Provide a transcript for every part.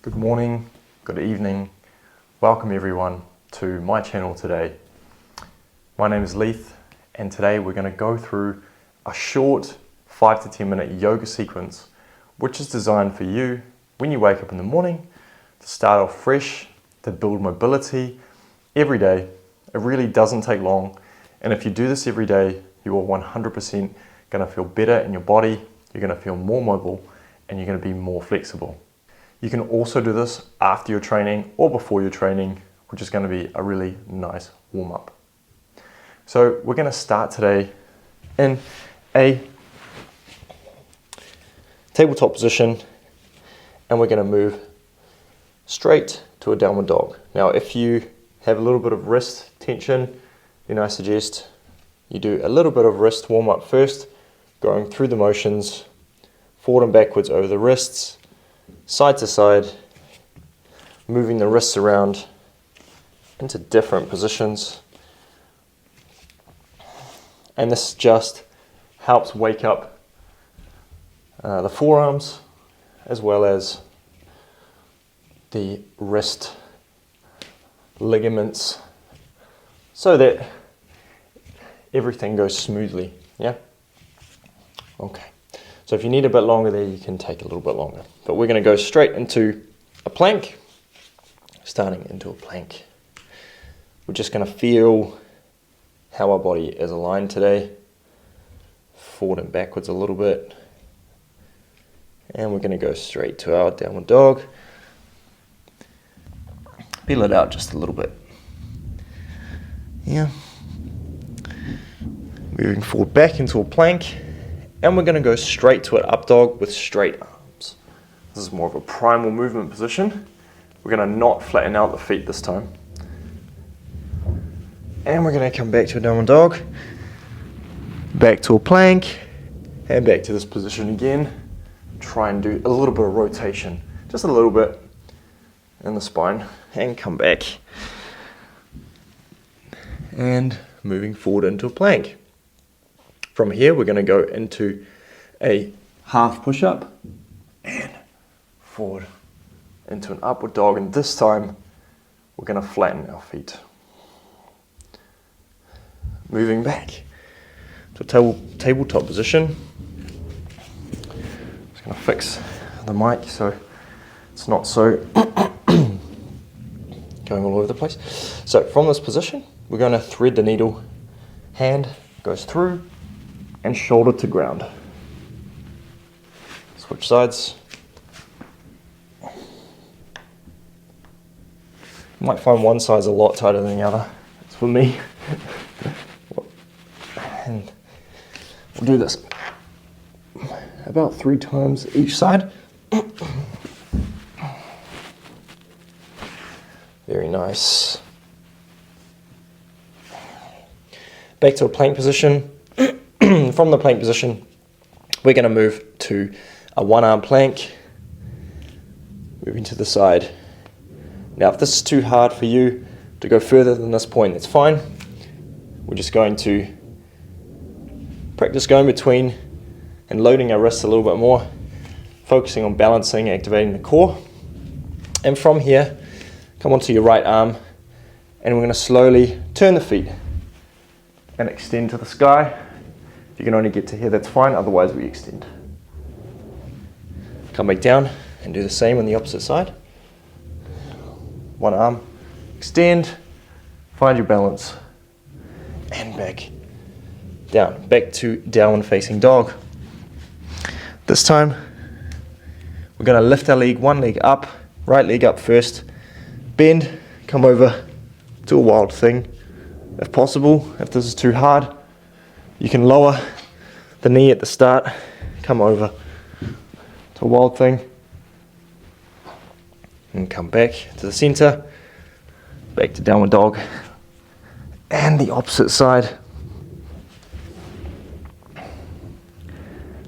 Good morning, good evening, welcome everyone to my channel today. My name is Leith and today we're going to go through a short 5 to 10 minute yoga sequence which is designed for you when you wake up in the morning to start off fresh, to build mobility every day. It really doesn't take long, and if you do this every day you are 100% going to feel better in your body, you're going to feel more mobile and you're going to be more flexible. You can also do this after your training or before your training, which is going to be a really nice warm-up. So we're going to start today in a tabletop position and we're going to move straight to a downward dog. Now if you have a little bit of wrist tension, then I suggest you do a little bit of wrist warm-up first, going through the motions, forward and backwards over the wrists, side to side, moving the wrists around into different positions. And this just helps wake up the forearms as well as the wrist ligaments so that everything goes smoothly. Yeah? Okay. So if you need a bit longer there, you can take a little bit longer. But we're going to go straight into a plank, starting into a plank. We're just going to feel how our body is aligned today, forward and backwards a little bit. And we're going to go straight to our downward dog. Feel it out just a little bit. Yeah. Moving forward back into a plank. And we're going to go straight to an up dog with straight arms. This is more of a primal movement position. We're going to not flatten out the feet this time. And we're going to come back to a downward dog, back to a plank, and back to this position again. Try and do a little bit of rotation, just a little bit in the spine, and come back. And moving forward into a plank. From here, we're going to go into a half push-up and forward into an upward dog. And this time, we're going to flatten our feet. Moving back to a tabletop position. Just going to fix the mic so it's not so going all over the place. So from this position, we're going to thread the needle. Hand goes through and shoulder to ground. Switch sides. You might find one side's a lot tighter than the other. It's for me. And we'll do this about 3 times each side. Very nice. Back to a plank position. From the plank position, we're going to move to a one-arm plank, moving to the side. Now, if this is too hard for you to go further than this point, that's fine. We're just going to practice going between and loading our wrists a little bit more, focusing on balancing, activating the core. And from here, come onto your right arm, and we're going to slowly turn the feet and extend to the sky. If you can only get to here, that's fine, otherwise we extend. Come back down and do the same on the opposite side. One arm, extend, find your balance, and back down. Back to downward facing dog. This time, we're going to lift our leg, one leg up, right leg up first, bend, come over to a wild thing. If possible, if this is too hard, you can lower the knee at the start, come over to a wild thing, and come back to the center, back to downward dog, and the opposite side.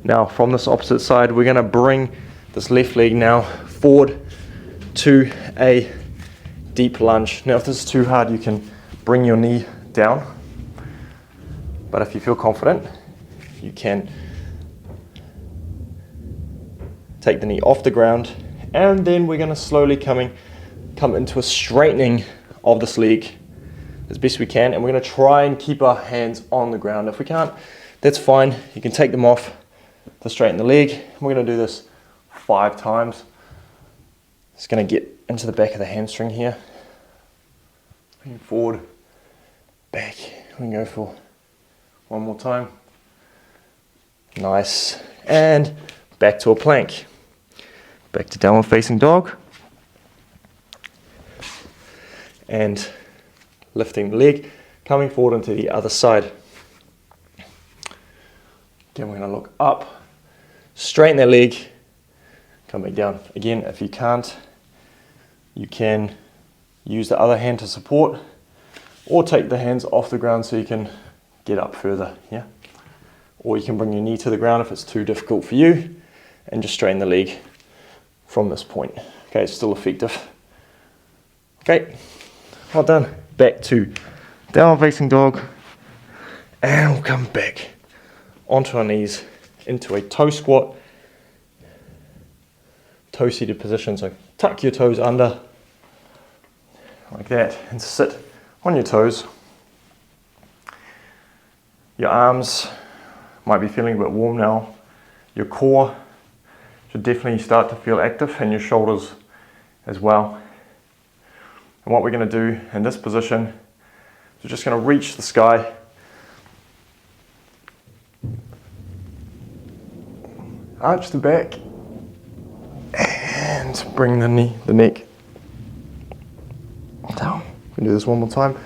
Now from this opposite side, we're going to bring this left leg now forward to a deep lunge. Now if this is too hard, you can bring your knee down, but if you feel confident, you can take the knee off the ground And then we're going to slowly come into a straightening of this leg as best we can, and we're going to try and keep our hands on the ground. If we can't, that's fine. You can take them off to straighten the leg. We're going to do this 5 times. It's going to get into the back of the hamstring here. Bring forward, back. We can go for one more time. Nice. And back to a plank. Back to downward facing dog. And lifting the leg, coming forward into the other side. Again, we're going to look up, straighten that leg, come back down. Again, if you can't, you can use the other hand to support, or take the hands off the ground so you can get up further, yeah? Or you can bring your knee to the ground if it's too difficult for you, and just straighten the leg from this point. Okay, it's still effective. Okay, well done. Back to downward facing dog, and we'll come back onto our knees into a toe squat, toe seated position. So tuck your toes under like that and sit on your toes. Your arms might be feeling a bit warm now. Your core should definitely start to feel active, and your shoulders as well. And what we're going to do in this position is we're just going to reach the sky, arch the back, and bring the neck down. We can do this one more time.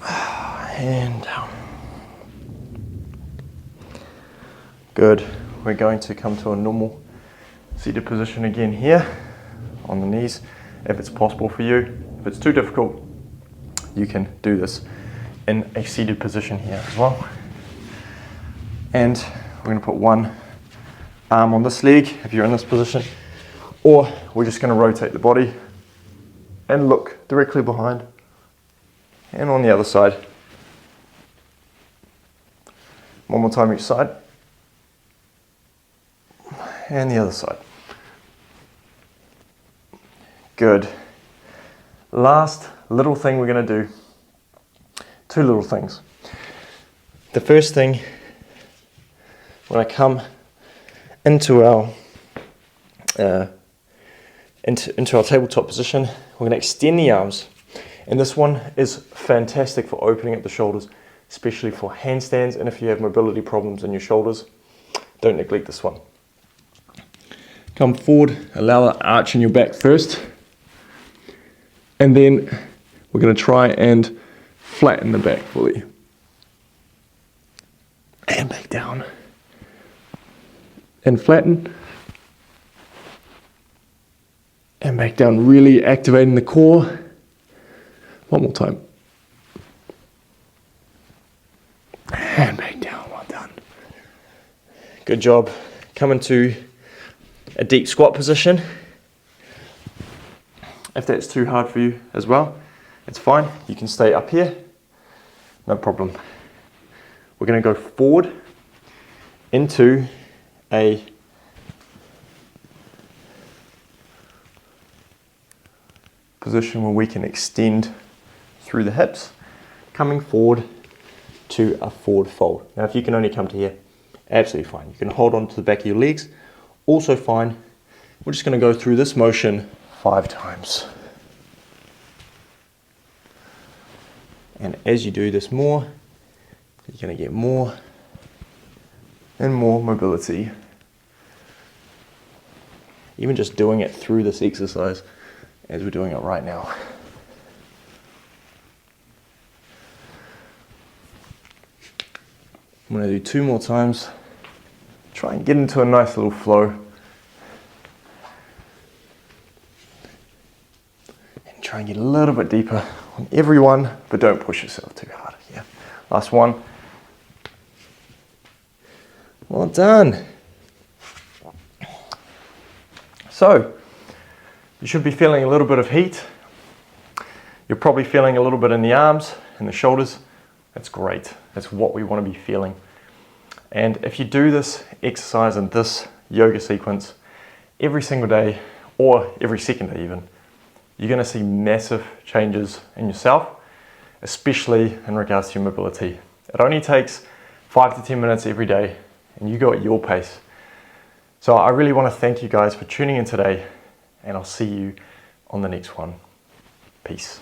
And down. Good. We're going to come to a normal seated position again here on the knees, if it's possible for you. If it's too difficult, you can do this in a seated position here as well. And we're going to put one arm on this leg if you're in this position, or we're just going to rotate the body and look directly behind, and on the other side. One more time each side, and the other side. Good. Last little thing we're going to do, 2 little things. The first thing, when I come into our into our tabletop position, we're going to extend the arms, and this one is fantastic for opening up the shoulders, especially for handstands, and if you have mobility problems in your shoulders, don't neglect this one. Come forward, allow the arch in your back first, and then we're going to try and flatten the back fully. And back down. And flatten. And back down, really activating the core. One more time. And back down, well done. Good job. Come into a deep squat position. If that's too hard for you as well, it's fine. You can stay up here, no problem. We're going to go forward into a position where we can extend through the hips, coming forward to a forward fold. Now if you can only come to here, absolutely fine. You can hold on to the back of your legs, also fine. We're just going to go through this motion 5 times. And as you do this more, you're going to get more and more mobility. Even just doing it through this exercise as we're doing it right now. I'm going to do 2 more times. Try and get into a nice little flow. And try and get a little bit deeper on every one, but don't push yourself too hard. Yeah. Last one. Well done. So, you should be feeling a little bit of heat. You're probably feeling a little bit in the arms and the shoulders. That's great. That's what we want to be feeling. And if you do this exercise in this yoga sequence every single day, or every second day even, you're going to see massive changes in yourself, especially in regards to your mobility. It only takes 5 to 10 minutes every day, and you go at your pace. So I really want to thank you guys for tuning in today, and I'll see you on the next one. Peace.